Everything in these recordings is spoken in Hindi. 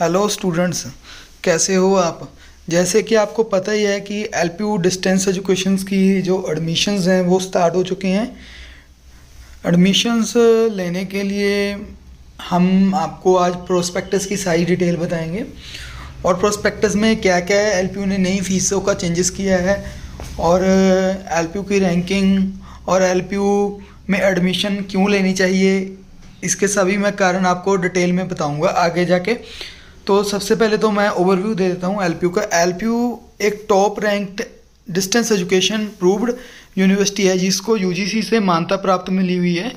हेलो स्टूडेंट्स, कैसे हो आप। जैसे कि आपको पता ही है कि एलपीयू डिस्टेंस एजुकेशन की जो एडमिशन्स हैं वो स्टार्ट हो चुके हैं। एडमिशन्स लेने के लिए हम आपको आज प्रोस्पेक्टस की सारी डिटेल बताएंगे और प्रोस्पेक्टस में क्या क्या है, एलपीयू ने नई फीसों का चेंजेस किया है और एलपीयू की रैंकिंग और एलपीयू में एडमिशन क्यों लेनी चाहिए, इसके सभी मैं कारण आपको डिटेल में बताऊंगा आगे जाके। तो सबसे पहले तो मैं ओवरव्यू दे देता हूँ एलपीयू का। एलपीयू एक top ranked distance education proved university है जिसको यूजीसी से मान्यता प्राप्त मिली हुई है।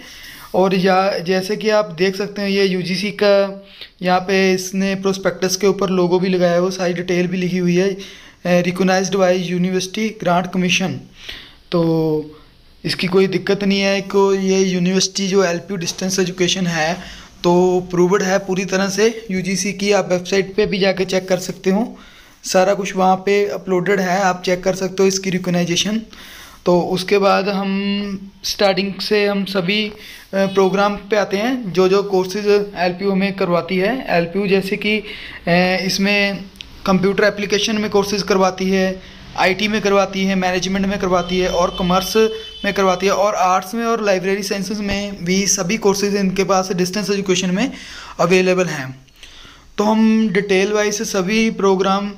और या जैसे कि आप देख सकते हैं ये यूजीसी का यहाँ पे इसने प्रोस्पेक्टस के ऊपर लोगो भी लगाया है, वो सारी डिटेल भी लिखी हुई है, recognised by university grant commission. तो इसकी कोई दिक्कत नहीं है कि ये यूनिवर्सिटी जो एलपीयू डिस्टेंस एजुकेशन है तो प्रूव्ड है पूरी तरह से यूजीसी की। आप वेबसाइट पे भी जाके चेक कर सकते हो, सारा कुछ वहाँ पे अपलोडेड है, आप चेक कर सकते हो इसकी रिकॉग्नाइजेशन। तो उसके बाद हम स्टार्टिंग से हम सभी प्रोग्राम पे आते हैं जो जो कोर्सेज एलपीयू में करवाती है। एलपीयू जैसे कि इसमें कंप्यूटर एप्लीकेशन में कोर्सेज करवाती है, आईटी में करवाती है, मैनेजमेंट में करवाती है और कॉमर्स में करवाती है और आर्ट्स में और लाइब्रेरी साइंसेस में भी सभी कोर्सेज इनके पास डिस्टेंस एजुकेशन में अवेलेबल हैं। तो हम डिटेल वाइज सभी प्रोग्राम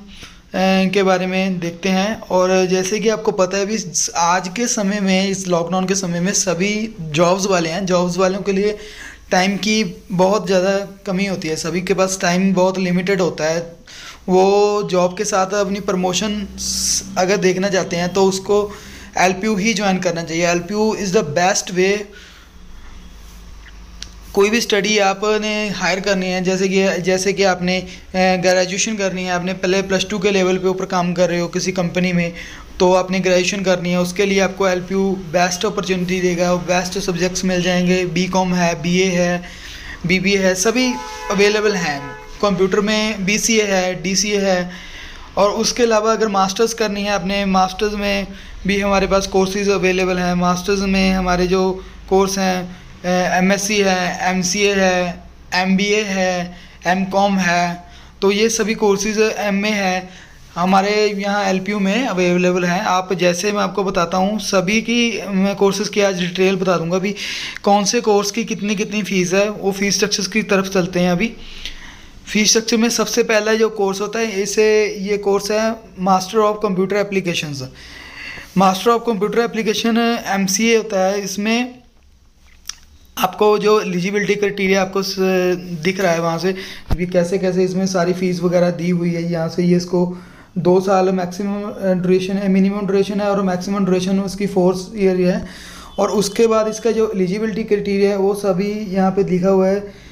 के बारे में देखते हैं। और जैसे कि आपको पता है भी आज के समय में, इस लॉकडाउन के समय में सभी जॉब्स वाले हैं, जॉब्स वालों के लिए टाइम की बहुत ज़्यादा कमी होती है, सभी के पास टाइम बहुत लिमिटेड होता है। वो जॉब के साथ अपनी प्रमोशन अगर देखना चाहते हैं तो उसको एलपीयू ही ज्वाइन करना चाहिए। LPU is the best way. कोई भी स्टडी आपने हायर करनी है, जैसे कि आपने ग्रेजुएशन करनी है, आपने पहले +2 के लेवल पे ऊपर काम कर रहे हो किसी कंपनी में, तो आपने ग्रेजुएशन करनी है, उसके लिए आपको एलपीयू बेस्ट अपॉर्चुनिटी देगा। बेस्ट सब्जेक्ट्स मिल जाएंगे, बीकॉम है, बीए है, बीबीए है, सभी अवेलेबल हैं। कंप्यूटर में बीसीए है, डीसीए है। और उसके अलावा अगर मास्टर्स करनी है आपने, मास्टर्स में भी हमारे पास कोर्सेज अवेलेबल हैं। मास्टर्स में हमारे जो कोर्स हैं एमएससी है, एमसीए है, एमबीए है, एमकॉम है, तो ये सभी कोर्सेज एमए है हमारे यहाँ एलपीयू में अवेलेबल हैं। आप जैसे मैं आपको बताता हूँ सभी की मैं कोर्सेज़ की आज डिटेल बता दूँगा भी कौन से कोर्स की कितनी कितनी फ़ीस है। वो फ़ीस स्ट्रक्चर्स की तरफ चलते हैं। अभी फ़ीस स्ट्रक्चर में सबसे पहला जो कोर्स होता है ये कोर्स है master of computer applications. Master of computer application MCA होता है। इसमें आपको जो एलिजिबिलिटी क्राइटेरिया आपको दिख रहा है वहाँ से भी कैसे कैसे इसमें सारी फ़ीस वगैरह दी हुई है। यहाँ से ये इसको 2 साल मैक्सिमम ड्यूरेशन है, मिनिमम ड्यूरेशन है और मैक्सिमम ड्यूरेशन उसकी 4 ईयर है। और उसके बाद इसका जो एलिजिबिलिटी क्राइटेरिया है वो सभी यहाँ पे लिखा हुआ है।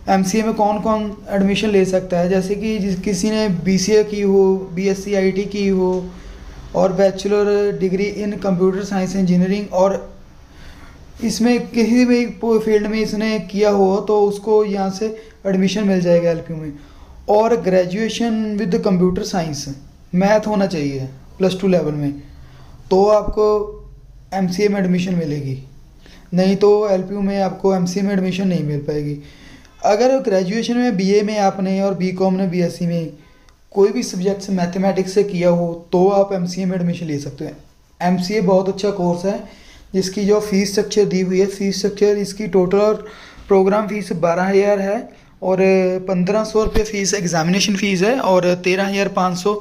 एमसीए में कौन कौन एडमिशन ले सकता है, जैसे कि किसी ने बीसीए की हो, बीएससी आईटी की हो और bachelor degree in computer science engineering और इसमें किसी भी फील्ड में इसने किया हो तो उसको यहाँ से एडमिशन मिल जाएगा एलपीयू में। और graduation with computer science math होना चाहिए +2 लेवल में, तो आपको एमसीए में एडमिशन मिलेगी, नहीं तो एलपीयू में आपको एमसीए में एडमिशन नहीं मिल पाएगी। अगर ग्रेजुएशन में बीए में आपने और बीकॉम ने बीएससी में कोई भी सब्जेक्ट मैथमेटिक्स से किया हो तो आप एमसीए में एडमिशन ले सकते हैं। एमसीए बहुत अच्छा कोर्स है जिसकी जो फ़ीस स्ट्रक्चर दी हुई है, फ़ीस स्ट्रक्चर इसकी टोटल प्रोग्राम फ़ीस 12,000 है और 1,500 रुपये फ़ीस एग्ज़ामिनेशन फ़ीस है और 13,500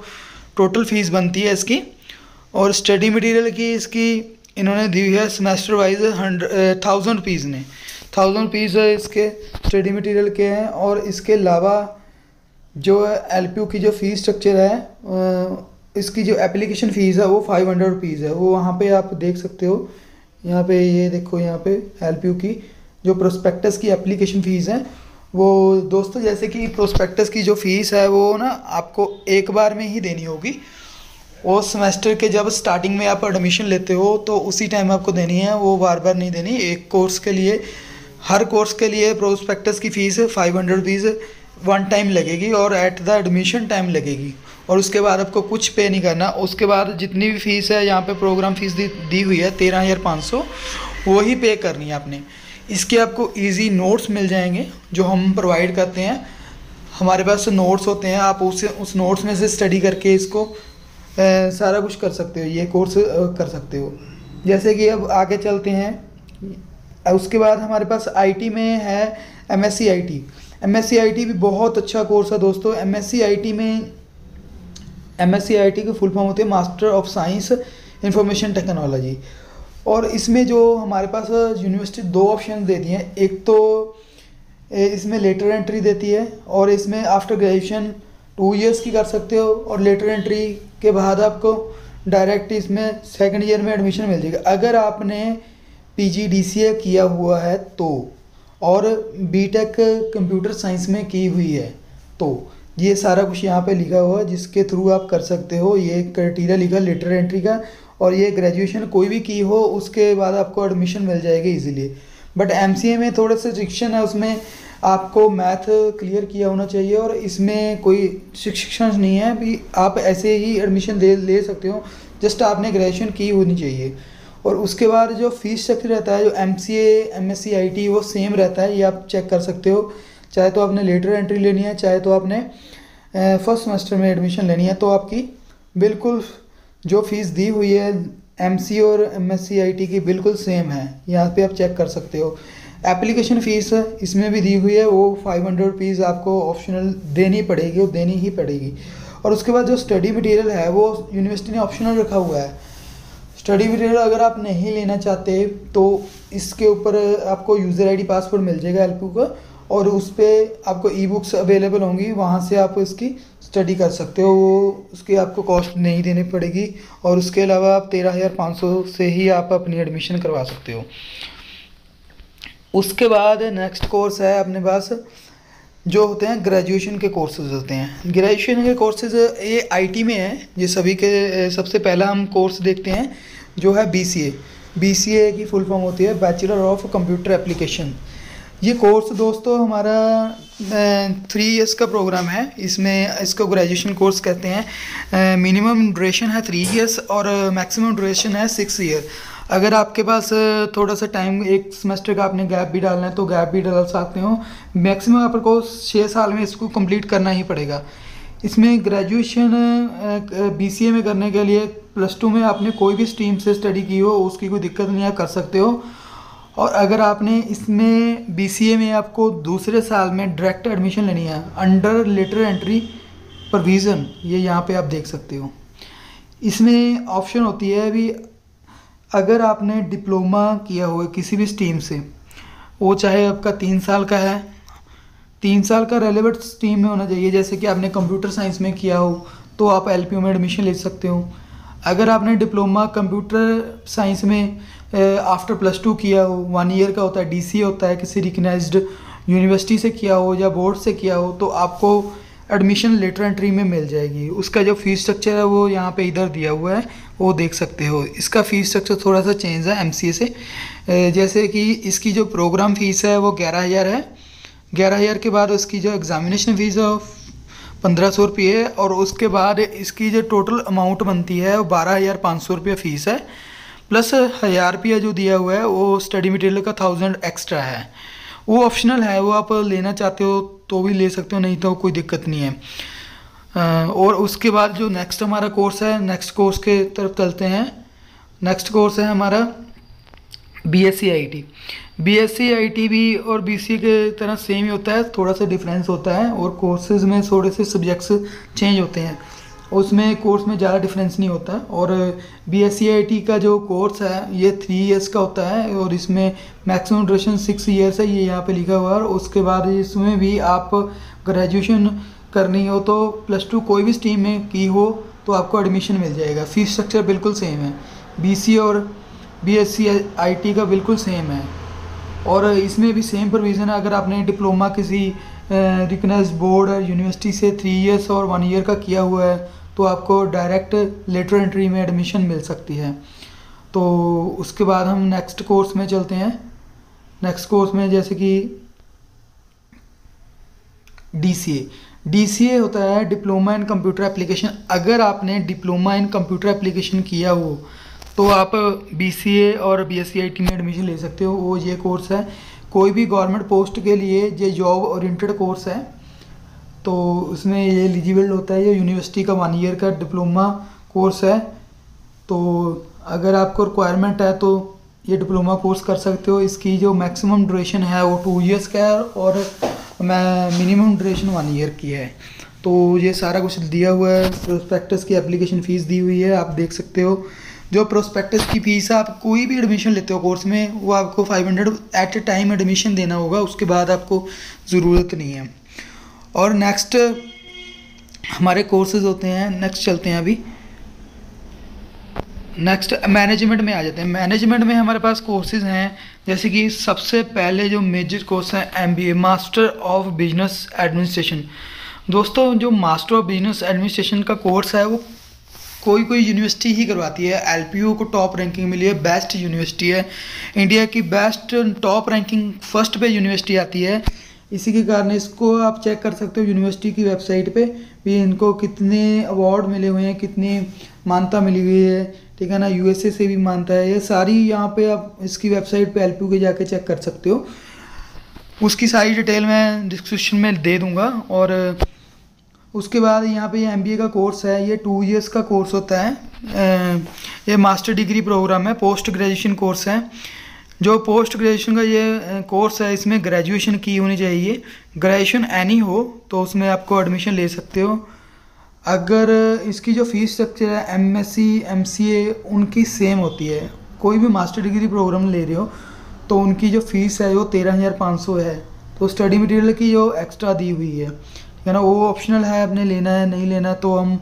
टोटल फ़ीस बनती है इसकी। और स्टडी मटेरियल की इसकी इन्होंने दी हुई है सेमेस्टर वाइज 1,000 रुपीज़ ने 1,000 रुपीज़ इसके स्टडी मटेरियल के हैं। और इसके अलावा जो एलपीयू की जो फ़ीस स्ट्रक्चर है इसकी जो एप्लीकेशन फ़ीस है वो 500 रुपीज़ है। वो वहाँ पे आप देख सकते हो, यहाँ पे ये देखो, यहाँ पे एलपीयू की जो प्रोस्पेक्टस की एप्लीकेशन फ़ीस है वो दोस्तों जैसे कि प्रोस्पेक्टस की जो फ़ीस है वो ना आपको एक बार में ही देनी होगी। वो सेमेस्टर के जब स्टार्टिंग में आप एडमिशन लेते हो तो उसी टाइम आपको देनी है, वो बार बार नहीं देनी। एक कोर्स के लिए, हर कोर्स के लिए प्रोस्पेक्टस की फ़ीस 500 रुपीज़ वन टाइम लगेगी और एट द एडमिशन टाइम लगेगी और उसके बाद आपको कुछ पे नहीं करना। उसके बाद जितनी भी फ़ीस है यहाँ पे प्रोग्राम फ़ीस दी हुई है 13,500, वही पे करनी है आपने। इसके आपको इजी नोट्स मिल जाएंगे जो हम प्रोवाइड करते हैं। हमारे पास नोट्स होते हैं, आप उस नोट्स में से स्टडी करके इसको सारा कुछ कर सकते हो, ये कोर्स कर सकते हो। जैसे कि अब आगे चलते हैं। उसके बाद हमारे पास आईटी में है एमएससी आईटी। एमएससी आईटी भी बहुत अच्छा कोर्स है दोस्तों। एमएससी आईटी की फुल फॉर्म होती है master of science information technology. और इसमें जो हमारे पास यूनिवर्सिटी 2 ऑप्शन देती हैं, एक तो इसमें लेटर एंट्री देती है और इसमें आफ्टर ग्रेजुएशन 2 इयर्स की कर सकते हो, और लेटर एंट्री के बाद आपको डायरेक्ट इसमें सेकंड ईयर में एडमिशन मिल जाएगा अगर आपने पीजीडीसीए किया हुआ है तो, और बीटेक कंप्यूटर साइंस में की हुई है तो। ये सारा कुछ यहाँ पे लिखा हुआ है जिसके थ्रू आप कर सकते हो। ये क्राइटेरिया लिखा लेटर एंट्री का, और ये ग्रेजुएशन कोई भी की हो उसके बाद आपको एडमिशन मिल जाएगा इजीली। बट एमसीए में थोड़े से रिस्ट्रिक्शन है, उसमें आपको मैथ क्लियर किया होना चाहिए, और इसमें कोई रिस्ट्रिक्शन नहीं है भी, आप ऐसे ही एडमिशन ले सकते हो, जस्ट आपने ग्रेजुएशन की होनी चाहिए। और उसके बाद जो फीस स्ट्रक्चर रहता है, जो एमसीए एमएससी आईटी वो सेम रहता है, ये आप चेक कर सकते हो। चाहे तो आपने लेटर एंट्री लेनी है, चाहे तो आपने फर्स्ट सेमेस्टर में एडमिशन लेनी है, तो आपकी बिल्कुल जो फीस दी हुई है एमसीए और एमएससी आईटी की बिल्कुल सेम है। यहाँ पे आप चेक कर सकते हो। एप्लीकेशन फ़ीस इसमें भी दी हुई है, वो 500 रुपीज़ आपको ऑप्शनल देनी पड़ेगी, वो देनी ही पड़ेगी। और उसके बाद जो स्टडी मटेरियल है वो यूनिवर्सिटी ने ऑप्शनल रखा हुआ है। स्टडी मटेरियल अगर आप नहीं लेना चाहते तो इसके ऊपर आपको यूज़र आईडी पासवर्ड मिल जाएगा एलपी का, और उस पर आपको ई बुक्स अवेलेबल होंगी, वहाँ से आप इसकी स्टडी कर सकते हो। वो उसकी आपको कॉस्ट नहीं देनी पड़ेगी, और उसके अलावा आप 13,500 से ही आप अपनी एडमिशन करवा सकते हो। उसके बाद नेक्स्ट कोर्स है अपने पास जो होते हैं ग्रेजुएशन के कोर्सेज होते हैं। ग्रेजुएशन के कोर्सेज ये आईटी में है। ये सभी के सबसे पहला हम कोर्स देखते हैं जो है बीसीए। बीसीए की फुल फॉर्म होती है बैचलर ऑफ कंप्यूटर एप्लीकेशन। ये कोर्स दोस्तों हमारा 3 इयर्स का प्रोग्राम है। इसमें इसको ग्रेजुएशन कोर्स कहते हैं। मिनिमम ड्यूरेशन है 3 इयर्स और मैक्सिमम ड्यूरेशन है 6 ईयर। अगर आपके पास थोड़ा सा टाइम, एक सेमेस्टर का आपने गैप भी डालना है तो गैप भी डाल सकते हो। मैक्सिमम आपको 6 साल में इसको कंप्लीट करना ही पड़ेगा। इसमें ग्रेजुएशन बीसीए में करने के लिए +2 में आपने कोई भी स्ट्रीम से स्टडी की हो उसकी कोई दिक्कत नहीं है, कर सकते हो। और अगर आपने इसमें बीसीए में आपको दूसरे साल में डायरेक्ट एडमिशन लेनी है अंडर लेटर एंट्री प्रोविज़न, ये यहाँ पे आप देख सकते हो। इसमें ऑप्शन होती है अभी, अगर आपने डिप्लोमा किया हुआ है किसी भी स्ट्रीम से, वो चाहे आपका 3 साल का है, 3 साल का रेलेवेंट स्ट्रीम में होना चाहिए। जैसे कि आपने कंप्यूटर साइंस में किया हो तो आप एलपीयू में एडमिशन ले सकते हो। अगर आपने डिप्लोमा कंप्यूटर साइंस में आफ्टर +2 किया हो, 1 ईयर का होता है, डीसी होता है, किसी रिकग्नाइज्ड यूनिवर्सिटी से किया हो या बोर्ड से किया हो, तो आपको एडमिशन लेटर एंट्री में मिल जाएगी। उसका जो फीस स्ट्रक्चर है वो यहाँ पे इधर दिया हुआ है, वो देख सकते हो। इसका फीस स्ट्रक्चर थोड़ा सा चेंज है एमसीए से। जैसे कि इसकी जो प्रोग्राम फीस है वो 11,000 है। 11,000 के बाद उसकी जो एग्ज़ामिनेशन फ़ीस है 1,500 रुपये है, और उसके बाद इसकी जो टोटल अमाउंट बनती है वो 12,500 रुपये फ़ीस है, प्लस 1,000 रुपया जो दिया हुआ है वो स्टडी मटेरियल का 1,000 एक्स्ट्रा है। वो ऑप्शनल है, वो आप लेना चाहते हो तो भी ले सकते हो, नहीं तो कोई दिक्कत नहीं है। और उसके बाद जो नेक्स्ट हमारा कोर्स है, नेक्स्ट कोर्स के तरफ चलते हैं। नेक्स्ट कोर्स है हमारा बीएससी आईटी। बीएससी आईटी भी और बीसीए के तरह सेम ही होता है, थोड़ा सा डिफरेंस होता है, और कोर्सेज में थोड़े से सब्जेक्ट्स चेंज होते हैं। उसमें कोर्स में ज़्यादा डिफरेंस नहीं होता। और बीएससी आईटी का जो कोर्स है ये 3 इयर्स का होता है, और इसमें मैक्सिमम ड्यूरेशन 6 इयर्स है, ये यहाँ पे लिखा हुआ है। और उसके बाद इसमें भी आप ग्रेजुएशन करनी हो तो +2 कोई भी स्ट्रीम में की हो तो आपको एडमिशन मिल जाएगा। फीस स्ट्रक्चर बिल्कुल सेम है, बीसीए और बीएससी आईटी का बिल्कुल सेम है। और इसमें भी सेम प्रोविज़न है, अगर आपने डिप्लोमा किसी रिकग्नाइज्ड बोर्ड और यूनिवर्सिटी से 3 इयर्स और 1 ईयर का किया हुआ है तो आपको डायरेक्ट लेटर एंट्री में एडमिशन मिल सकती है। तो उसके बाद हम नेक्स्ट कोर्स में चलते हैं। नेक्स्ट कोर्स में जैसे कि डीसीए होता है डिप्लोमा इन कंप्यूटर एप्लीकेशन। अगर आपने डिप्लोमा इन कंप्यूटर एप्लीकेशन किया हो तो आप बीसीए और बीएससी आईटी में एडमिशन ले सकते हो। वो ये कोर्स है कोई भी गवर्नमेंट पोस्ट के लिए, ये जॉब ओरिएंटेड कोर्स है। तो उसमें ये एलिजिबल होता है, ये यूनिवर्सिटी का 1 ईयर का डिप्लोमा कोर्स है। तो अगर आपको रिक्वायरमेंट है तो ये डिप्लोमा कोर्स कर सकते हो। इसकी जो मैक्सिमम ड्यूरेशन है वो 2 इयर्स का है और मिनिमम ड्यूरेशन 1 ईयर की है। तो ये सारा कुछ दिया हुआ है। प्रोस्पेक्टस की एप्लीकेशन फ़ीस दी हुई है, आप देख सकते हो। जो प्रोस्पेक्टस की फ़ीस है, आप कोई भी एडमिशन लेते हो कोर्स में, वो आपको 500 एट ए टाइम एडमिशन देना होगा, उसके बाद आपको ज़रूरत नहीं है। और नेक्स्ट हमारे कोर्सेज होते हैं, नेक्स्ट चलते हैं अभी। नेक्स्ट मैनेजमेंट में आ जाते हैं। मैनेजमेंट में हमारे पास कोर्सेज हैं, जैसे कि सबसे पहले जो मेजर कोर्स है MBA, master of business administration. दोस्तों, जो मास्टर ऑफ बिजनेस एडमिनिस्ट्रेशन का कोर्स है वो कोई यूनिवर्सिटी ही करवाती है। LPU को टॉप रैंकिंग मिली है, बेस्ट यूनिवर्सिटी है, इंडिया की बेस्ट टॉप रैंकिंग फर्स्ट पे यूनिवर्सिटी आती है। इसी के कारण इसको आप चेक कर सकते हो यूनिवर्सिटी की वेबसाइट पे भी, इनको कितने अवार्ड मिले हुए हैं, कितनी मान्यता मिली हुई है, ठीक है ना। USA से भी मानता है, ये सारी यहाँ पे आप इसकी वेबसाइट पे LPU के जाके चेक कर सकते हो। उसकी सारी डिटेल मैं डिस्क्रिप्शन में दे दूँगा। और उसके बाद यहाँ पे ये MBA का कोर्स है, ये 2 इयर्स का कोर्स होता है। ये मास्टर डिग्री प्रोग्राम है, पोस्ट ग्रेजुएशन कोर्स है। जो पोस्ट ग्रेजुएशन का ये कोर्स है, इसमें ग्रेजुएशन की होनी चाहिए। ग्रेजुएशन एनी हो तो उसमें आपको एडमिशन ले सकते हो। अगर इसकी जो फीस स्ट्रक्चर है MSc MCA उनकी सेम होती है। कोई भी मास्टर डिग्री प्रोग्राम ले रहे हो तो उनकी जो फीस है वो 13,500 है। तो स्टडी मटेरियल की जो एक्स्ट्रा दी हुई है, ठीक है ना, वो ऑप्शनल है, आपने लेना है नहीं लेना तो हम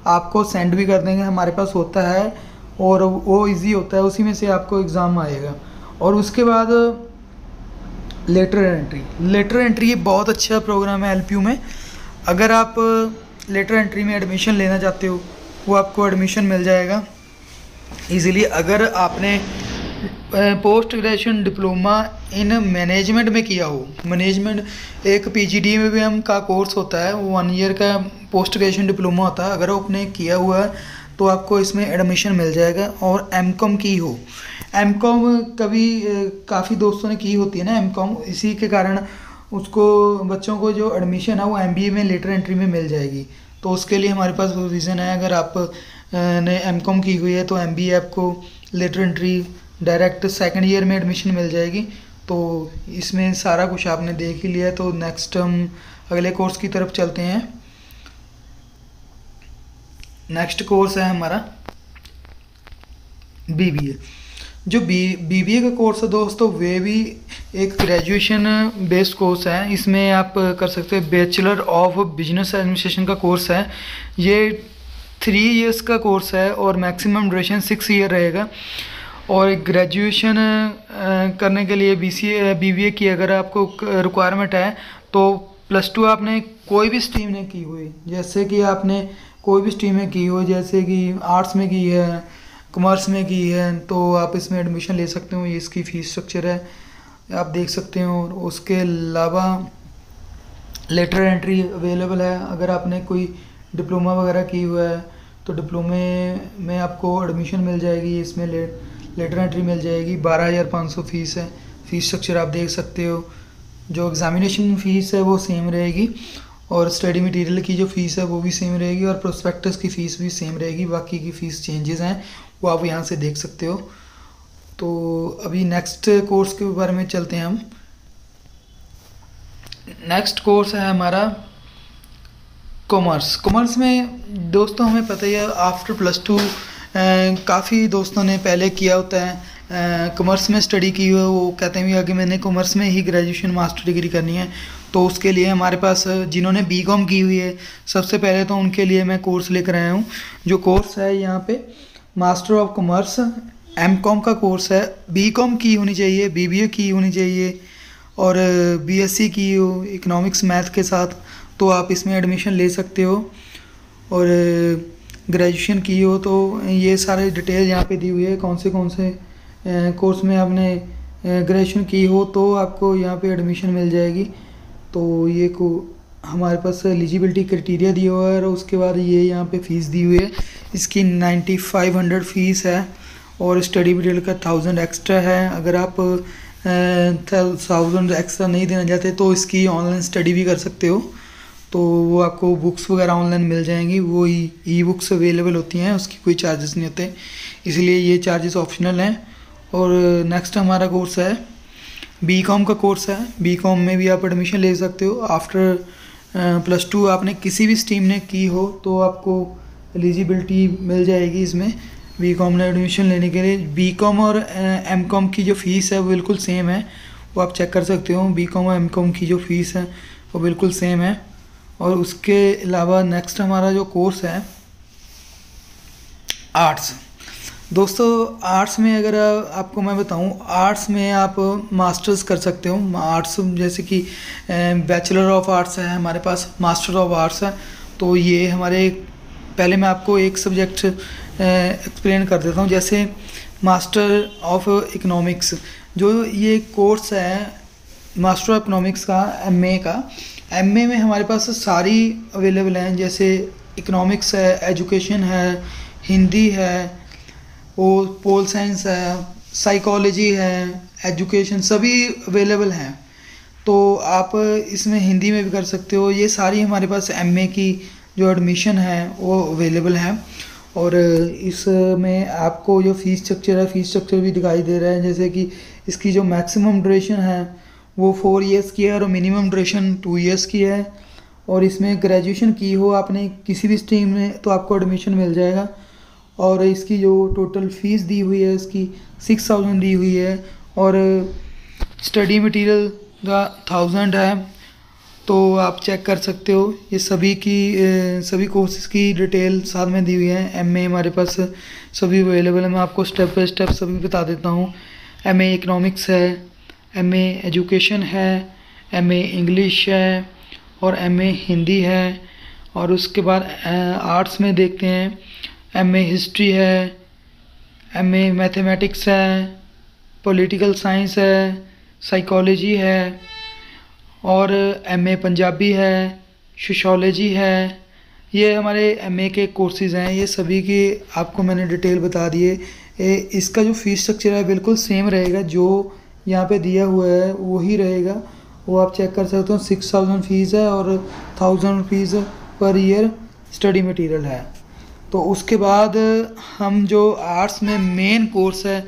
आपको सेंड भी कर देंगे, हमारे पास होता है और वो इजी होता है, उसी में से आपको एग्ज़ाम आएगा। और उसके बाद लेटर एंट्री ये बहुत अच्छा प्रोग्राम है LPU में। अगर आप लेटर एंट्री में एडमिशन लेना चाहते हो, वो आपको एडमिशन मिल जाएगा इजीली। अगर आपने post graduation diploma in management में किया हो, मैनेजमेंट एक PGDM का कोर्स होता है, वो 1 ईयर का पोस्ट ग्रेजुएशन डिप्लोमा होता है, अगर आपने किया हुआ है तो आपको इसमें एडमिशन मिल जाएगा। और MCOM की हो, MCOM कभी काफ़ी दोस्तों ने की होती है ना MCOM, इसी के कारण उसको बच्चों को जो एडमिशन है वो MBA में लेटर एंट्री में मिल जाएगी। तो उसके लिए हमारे पास प्रोविज़न है। अगर आप ने MCOM की हुई है तो MBA आपको lateral entry direct 2nd year में एडमिशन मिल जाएगी। तो इसमें सारा कुछ आपने देख ही लिया। तो नेक्स्ट हम अगले कोर्स की तरफ चलते हैं। नेक्स्ट कोर्स है हमारा BBA। जो BBA का कोर्स है दोस्तों, वे भी एक ग्रेजुएशन बेस्ड कोर्स है। इसमें आप कर सकते हैं, बैचलर ऑफ बिजनेस एडमिनिस्ट्रेशन का कोर्स है। ये 3 इयर्स का कोर्स है और मैक्सिमम ड्यूरेशन 6 ईयर रहेगा। और ग्रेजुएशन करने के लिए BBA की अगर आपको रिक्वायरमेंट है तो +2 आपने कोई भी स्ट्रीम ने की हुई, जैसे कि आपने कोई भी स्ट्रीम में की हो, जैसे कि आर्ट्स में की है, कॉमर्स में की है, तो आप इसमें एडमिशन ले सकते हो। ये इसकी फ़ीस स्ट्रक्चर है, आप देख सकते हो। और उसके अलावा लेटर एंट्री अवेलेबल है। अगर आपने कोई डिप्लोमा वगैरह की हुआ है तो डिप्लोमे में आपको एडमिशन मिल जाएगी, इसमें लेटर एंट्री मिल जाएगी। 12,500 फ़ीस है। फ़ीस स्ट्रक्चर आप देख सकते हो। जो एग्ज़ामिनेशन फ़ीस है वो सेम रहेगी और स्टडी मटेरियल की जो फ़ीस है वो भी सेम रहेगी और प्रोस्पेक्टस की फ़ीस भी सेम रहेगी। बाकी की फ़ीस चेंजेस हैं वो आप यहाँ से देख सकते हो। तो अभी नेक्स्ट कोर्स के बारे में चलते हैं हम। नेक्स्ट कोर्स है हमारा कॉमर्स में दोस्तों हमें पता ही है, आफ्टर +2 काफ़ी दोस्तों ने पहले किया होता है, कॉमर्स में स्टडी की हुई है, वो कहते हैं कि मैंने कॉमर्स में ही ग्रेजुएशन मास्टर डिग्री करनी है। तो उसके लिए हमारे पास जिन्होंने BCom की हुई है, सबसे पहले तो उनके लिए मैं कोर्स लेकर आया हूँ। जो कोर्स है यहाँ पे मास्टर ऑफ कॉमर्स MCOM का कोर्स है। BCom की होनी चाहिए, BBA की होनी चाहिए और BSc की हो इकोनॉमिक्स मैथ के साथ, तो आप इसमें एडमिशन ले सकते हो। और ग्रेजुएशन की हो तो ये सारे डिटेल यहाँ पे दी हुई है, कौन से कोर्स में आपने ग्रेजुएशन की हो तो आपको यहाँ पे एडमिशन मिल जाएगी। तो ये को हमारे पास एलिजिबिलिटी क्राइटेरिया दिया हुआ है और उसके बाद ये यहाँ पे फ़ीस दी हुई है। इसकी 9500 फ़ीस है और स्टडी मटेरियल का 1000 एक्स्ट्रा है। अगर आप 1000 एक्स्ट्रा नहीं देना चाहते तो इसकी ऑनलाइन स्टडी भी कर सकते हो। तो वो आपको बुक्स वगैरह ऑनलाइन मिल जाएंगी, वो ई बुक्स अवेलेबल होती हैं, उसकी कोई चार्जेस नहीं होते, इसलिए ये चार्जेस ऑप्शनल हैं। और नेक्स्ट हमारा कोर्स है बीकॉम का कोर्स है। बीकॉम में भी आप एडमिशन ले सकते हो। आफ्टर +2 आपने किसी भी स्ट्रीम ने की हो तो आपको एलिजिबिलिटी मिल जाएगी इसमें बीकॉम में एडमिशन लेने के लिए। बीकॉम और एमकॉम की जो फ़ीस है वो बिल्कुल सेम है, वो आप चेक कर सकते हो। बीकॉम और एमकॉम की जो फ़ीस है वो बिल्कुल सेम है। और उसके अलावा नेक्स्ट हमारा जो कोर्स है आर्ट्स। दोस्तों आर्ट्स में अगर आपको मैं बताऊं, आर्ट्स में आप मास्टर्स कर सकते हो। आर्ट्स जैसे कि बैचलर ऑफ आर्ट्स है हमारे पास, मास्टर ऑफ आर्ट्स है। तो ये हमारे, पहले मैं आपको एक सब्जेक्ट एक्सप्लेन कर देता हूँ। जैसे मास्टर ऑफ इकोनॉमिक्स, जो ये कोर्स है मास्टर ऑफ इकोनॉमिक्स का, एमए का। एमए में हमारे पास सारी अवेलेबल हैं, जैसे इकोनॉमिक्स है, एजुकेशन है, हिंदी है, वो पोल साइंस है, साइकोलॉजी है, एजुकेशन, सभी अवेलेबल हैं। तो आप इसमें हिंदी में भी कर सकते हो। ये सारी हमारे पास एमए की जो एडमिशन है वो अवेलेबल है। और इसमें आपको जो फ़ीस स्ट्रक्चर है, फ़ीस स्ट्रक्चर भी दिखाई दे रहा है। जैसे कि इसकी जो मैक्सिमम ड्यूरेशन है वो 4 इयर्स की है और मिनिमम ड्यूरेशन 2 इयर्स की है। और इसमें ग्रेजुएशन की हो आपने किसी भी स्ट्रीम में तो आपको एडमिशन मिल जाएगा। और इसकी जो टोटल फ़ीस दी हुई है इसकी 6000 दी हुई है। और स्टडी मटेरियल का 1000 है। तो आप चेक कर सकते हो, ये सभी कोर्सेज की डिटेल साथ में दी हुई है। एमए हमारे पास सभी अवेलेबल है। मैं आपको स्टेप बाय स्टेप सभी बता देता हूँ। एमए इकोनॉमिक्स है, एमए एजुकेशन है, एमए इंग्लिश है और एमए हिंदी है। और उसके बाद आर्ट्स में देखते हैं, एमए हिस्ट्री है, एमए मैथमेटिक्स है, पॉलिटिकल साइंस है, साइकोलॉजी है और एमए पंजाबी है, सोशियोलॉजी है। ये हमारे एमए के कोर्सेज़ हैं। ये सभी की आपको मैंने डिटेल बता दी है। इसका जो फ़ीस स्ट्रक्चर है बिल्कुल सेम रहेगा, जो यहाँ पे दिया हुआ है वही रहेगा, वो आप चेक कर सकते हो। 6000 फ़ीस है और 1000 rupees per year study material है। तो उसके बाद हम जो आर्ट्स में मेन कोर्स है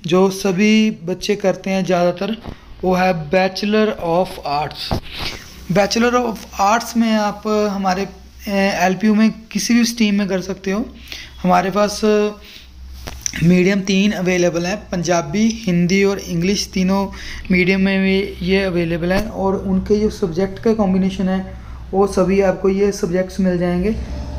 जो सभी बच्चे करते हैं ज़्यादातर, वो है bachelor of arts. Bachelor of arts में आप हमारे एलपीयू में किसी भी स्ट्रीम में कर सकते हो। हमारे पास मीडियम 3 अवेलेबल है, पंजाबी, हिंदी और इंग्लिश, तीनों मीडियम में भी ये अवेलेबल है। और उनके जो सब्जेक्ट का कॉम्बिनेशन है वो सभी आपको ये सब्जेक्ट्स मिल जाएंगे,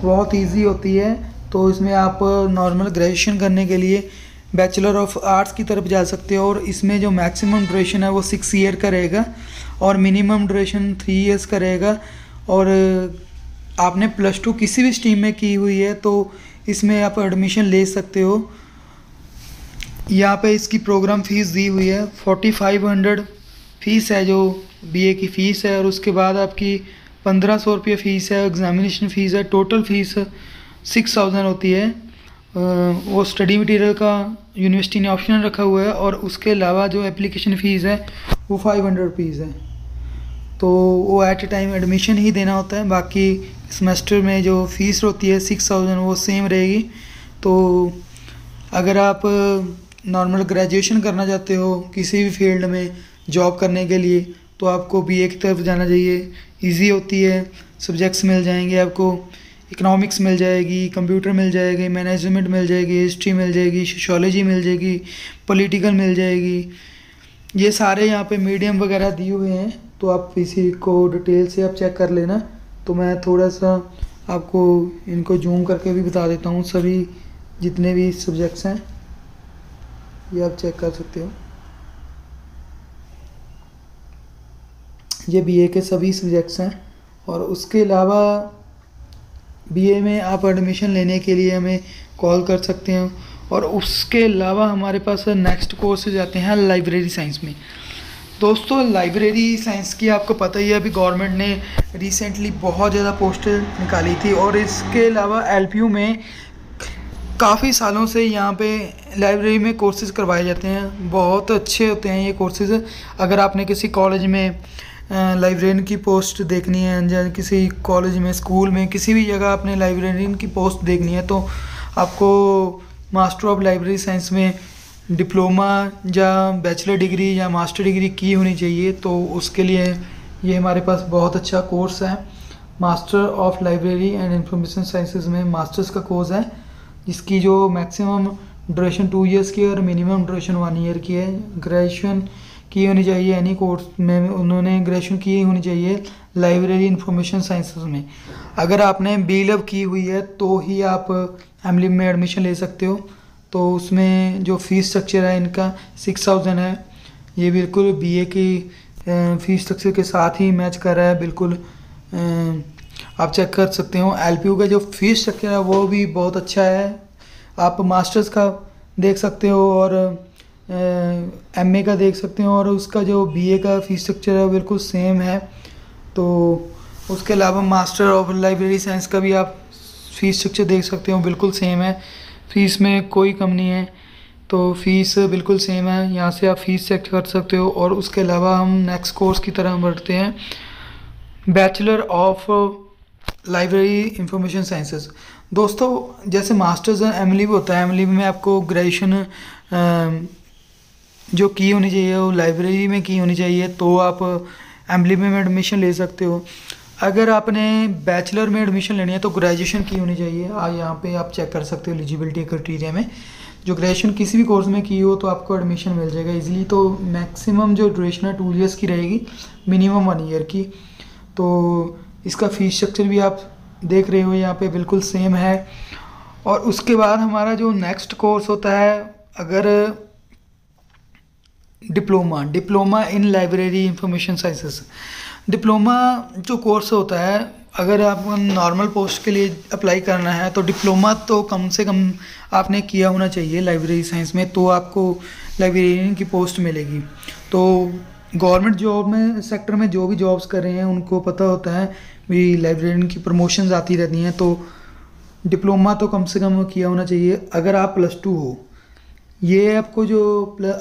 बहुत इजी होती है। तो इसमें आप नॉर्मल ग्रेजुएशन करने के लिए बैचलर ऑफ आर्ट्स की तरफ जा सकते हो। और इसमें जो मैक्सिमम ड्यूरेशन है वो 6 ईयर का रहेगा और मिनिमम ड्यूरेशन 3 इयर्स का रहेगा। और आपने +2 किसी भी स्ट्रीम में की हुई है तो इसमें आप एडमिशन ले सकते हो। यहाँ पे इसकी प्रोग्राम फ़ीस दी हुई है, 4500 फ़ीस है जो बीए की फ़ीस है। और उसके बाद आपकी 1500 रुपये फ़ीस है, एग्ज़ामिनेशन फ़ीस है। टोटल फ़ीस 6000 होती है। वो स्टडी मटेरियल का यूनिवर्सिटी ने ऑप्शन रखा हुआ है। और उसके अलावा जो एप्लीकेशन फ़ीस है वो 500 रुपीज़ है। तो वो एट ए टाइम एडमिशन ही देना होता है, बाकी सेमेस्टर में जो फ़ीस होती है 6000 वो सेम रहेगी। तो अगर आप नॉर्मल ग्रेजुएशन करना चाहते हो किसी भी फील्ड में जॉब करने के लिए तो आपको बीए की तरफ जाना चाहिए। इजी होती है, सब्जेक्ट्स मिल जाएंगे आपको, इकोनॉमिक्स मिल जाएगी, कंप्यूटर मिल जाएगी, मैनेजमेंट मिल जाएगी, हिस्ट्री मिल जाएगी, सोशियोलॉजी मिल जाएगी, पॉलिटिकल मिल जाएगी। ये सारे यहाँ पे मीडियम वगैरह दिए हुए हैं, तो आप इसी को डिटेल से आप चेक कर लेना। तो मैं थोड़ा सा आपको इनको जूम करके भी बता देता हूँ। सभी जितने भी सब्जेक्ट्स हैं ये आप चेक कर सकते हो। ये बीए के सभी सब्जेक्ट्स हैं। और उसके अलावा बीए में आप एडमिशन लेने के लिए हमें कॉल कर सकते हैं। और उसके अलावा हमारे पास नेक्स्ट कोर्सेज आते हैं लाइब्रेरी साइंस में। दोस्तों लाइब्रेरी साइंस की आपको पता ही है, अभी गवर्नमेंट ने रिसेंटली बहुत ज़्यादा पोस्टर निकाली थी। और इसके अलावा एलपीयू में काफ़ी सालों से यहाँ पे लाइब्रेरी में कोर्सेज़ करवाए जाते हैं, बहुत अच्छे होते हैं ये कोर्सेज़। अगर आपने किसी कॉलेज में लाइब्रेरियन की पोस्ट देखनी है या किसी कॉलेज में, स्कूल में, किसी भी जगह आपने लाइब्रेरियन की पोस्ट देखनी है तो आपको मास्टर ऑफ लाइब्रेरी साइंस में डिप्लोमा या बैचलर डिग्री या मास्टर डिग्री की होनी चाहिए। तो उसके लिए ये हमारे पास बहुत अच्छा कोर्स है, master of library and information sciences में मास्टर्स का कोर्स है, जिसकी जो मैक्सिमम ड्यूरेशन 2 ईयर्स की और मिनिमम ड्यूरेशन 1 ईयर की है। ग्रेजुएशन की होनी चाहिए, एनी कोर्स में उन्होंने ग्रेजुएशन की होनी चाहिए लाइब्रेरी इंफॉर्मेशन साइंसेज में। अगर आपने B.Liv की हुई है तो ही आप M.Liv में एडमिशन ले सकते हो। तो उसमें जो फ़ीस स्ट्रक्चर है इनका 6000 है। ये बिल्कुल BA की फ़ीस स्ट्रक्चर के साथ ही मैच कर रहा है, बिल्कुल आप चेक कर सकते हो। LPU का जो फ़ीस स्ट्रक्चर है वो भी बहुत अच्छा है। आप मास्टर्स का देख सकते हो और MA का देख सकते हो, और उसका जो BA का फ़ीस स्ट्रक्चर है बिल्कुल सेम है। तो उसके अलावा मास्टर ऑफ लाइब्रेरी साइंस का भी आप फ़ीस स्ट्रक्चर देख सकते हो, बिल्कुल सेम है, फ़ीस में कोई कम नहीं है। तो फ़ीस बिल्कुल सेम है, यहाँ से आप फ़ीस चेक कर सकते हो। और उसके अलावा हम नेक्स्ट कोर्स की तरह बढ़ते हैं, bachelor of library information sciences. दोस्तों जैसे मास्टर्स M.Liv होता है, M.Liv में आपको ग्रेजुएशन जो की होनी चाहिए वो लाइब्रेरी में की होनी चाहिए, तो आप M.Liv में एडमिशन ले सकते हो। अगर आपने बैचलर में एडमिशन लेनी है तो ग्रेजुएशन की होनी चाहिए। यहाँ पे आप चेक कर सकते हो एलिजिबिलिटी क्राइटेरिया में, जो ग्रेजुएशन किसी भी कोर्स में की हो तो आपको एडमिशन मिल जाएगा इजीली। तो मैक्सिमम जो ड्यूरेशन है 2 ईयर्स की रहेगी, मिनिमम 1 ईयर की। तो इसका फ़ीस स्ट्रक्चर भी आप देख रहे हो यहाँ पे बिल्कुल सेम है। और उसके बाद हमारा जो नेक्स्ट कोर्स होता है, अगर diploma in library information sciences. Diploma जो कोर्स होता है, अगर आप नॉर्मल पोस्ट के लिए अप्लाई करना है तो डिप्लोमा तो कम से कम आपने किया होना चाहिए लाइब्रेरी साइंस में, तो आपको लाइब्रेरियन की पोस्ट मिलेगी। तो गवर्नमेंट जॉब में सेक्टर में जो भी जॉब्स कर रहे हैं उनको पता होता है भी लाइब्रेरियन की प्रमोशंस आती रहती हैं, तो डिप्लोमा तो कम से कम किया होना चाहिए। अगर आप +2 हो, ये आपको जो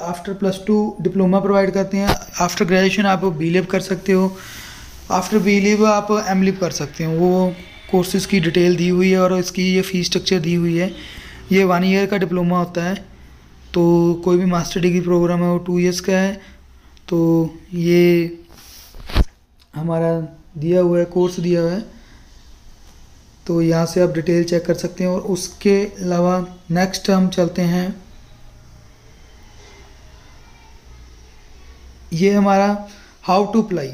आफ्टर +2 डिप्लोमा प्रोवाइड करते हैं। आफ्टर ग्रेजुएशन आप B.Liv कर सकते हो, आफ्टर B.Liv आप M.Liv कर सकते हो। वो कोर्सेज़ की डिटेल दी हुई है और इसकी ये फ़ीस स्ट्रक्चर दी हुई है। ये 1 ईयर का डिप्लोमा होता है, तो कोई भी मास्टर डिग्री प्रोग्राम है वो 2 ईयर्स का है। तो ये हमारा दिया हुआ है, कोर्स दिया हुआ है, तो यहाँ से आप डिटेल चेक कर सकते हैं। और उसके अलावा नेक्स्ट हम चलते हैं, ये हमारा हाउ टू अप्लाई।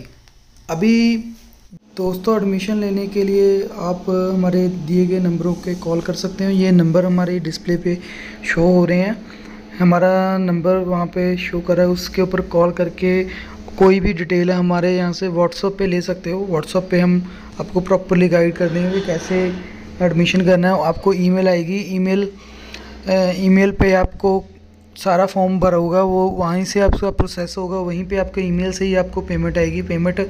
अभी दोस्तों एडमिशन लेने के लिए आप हमारे दिए गए नंबरों के कॉल कर सकते हैं। ये नंबर हमारे डिस्प्ले पे शो हो रहे हैं, हमारा नंबर वहाँ पे शो कर रहा है, उसके ऊपर कॉल करके कोई भी डिटेल है हमारे यहाँ से व्हाट्सएप पे ले सकते हो। व्हाट्सएप पे हम आपको प्रॉपरली गाइड कर देंगे कि कैसे एडमिशन करना है। आपको ईमेल आएगी, ईमेल पे आपको सारा फॉर्म भरा होगा, वो वहीं से आपका प्रोसेस होगा, वहीं पे आपके ईमेल से ही आपको पेमेंट आएगी। पेमेंट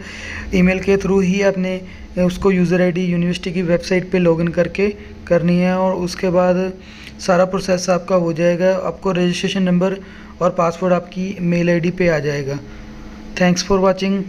ईमेल के थ्रू ही आपने उसको यूज़र ID यूनिवर्सिटी की वेबसाइट पे लॉगिन करके करनी है, और उसके बाद सारा प्रोसेस आपका हो जाएगा। आपको रजिस्ट्रेशन नंबर और पासवर्ड आपकी मेल ID पे आ जाएगा। Thanks for watching.